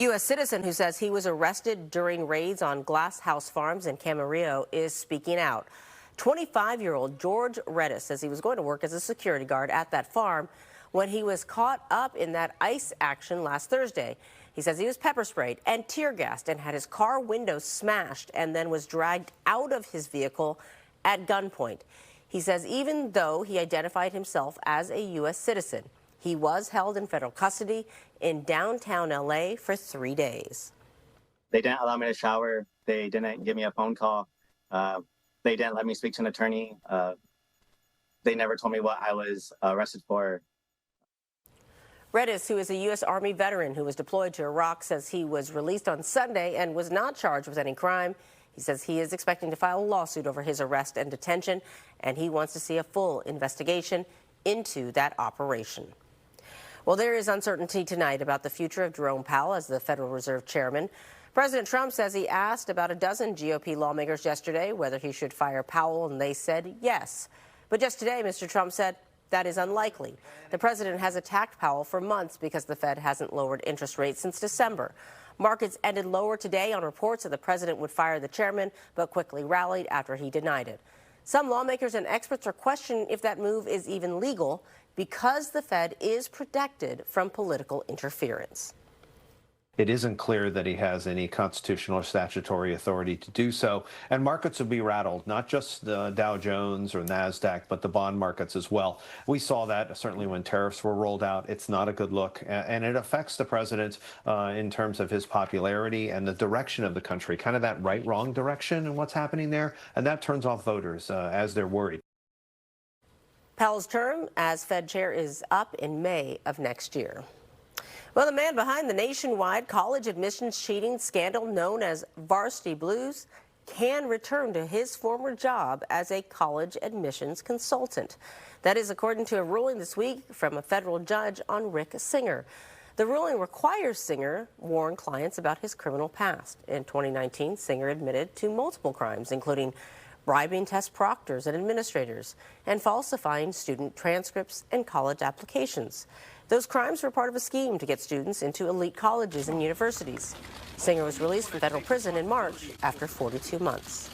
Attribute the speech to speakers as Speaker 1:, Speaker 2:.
Speaker 1: U.S. citizen who says he was arrested during raids on Glass House Farms in Camarillo is speaking out. 25-year-old George Redis says he was going to work as a security guard at that farm when he was caught up in that ICE action last Thursday. He says he was pepper sprayed and tear gassed and had his car windows smashed and then was dragged out of his vehicle at gunpoint. He says even though he identified himself as a U.S. citizen, he was held in federal custody in downtown L.A. for 3 days.
Speaker 2: They didn't allow me to shower. They didn't give me a phone call. They didn't let me speak to an attorney. They never told me what I was arrested for.
Speaker 1: Redis, who is a U.S. Army veteran who was deployed to Iraq, says he was released on Sunday and was not charged with any crime. He says he is expecting to file a lawsuit over his arrest and detention, and he wants to see a full investigation into that operation. Well, there is uncertainty tonight about the future of Jerome Powell as the Federal Reserve Chairman. President Trump says he asked about a dozen GOP lawmakers yesterday whether he should fire Powell, and they said yes. But just today, Mr. Trump said that is unlikely. The president has attacked Powell for months because the Fed hasn't lowered interest rates since December. Markets ended lower today on reports that the president would fire the chairman, but quickly rallied after he denied it. Some lawmakers and experts are questioning if that move is even legal because the Fed is protected from political interference.
Speaker 3: It isn't clear that he has any constitutional or statutory authority to do so, and markets will be rattled, not just the Dow Jones or NASDAQ, but the bond markets as well. We saw that certainly when tariffs were rolled out. It's not a good look, and it affects the president in terms of his popularity and the direction of the country, kind of that right-wrong direction and what's happening there, and that turns off voters as they're worried.
Speaker 1: Powell's term as Fed chair is up in May of next year. Well, the man behind the nationwide college admissions cheating scandal known as Varsity Blues can return to his former job as a college admissions consultant. That is according to a ruling this week from a federal judge on Rick Singer. The ruling requires Singer warn clients about his criminal past. In 2019, Singer admitted to multiple crimes, including bribing test proctors and administrators, and falsifying student transcripts and college applications. Those crimes were part of a scheme to get students into elite colleges and universities. Singer was released from federal prison in March after 42 months.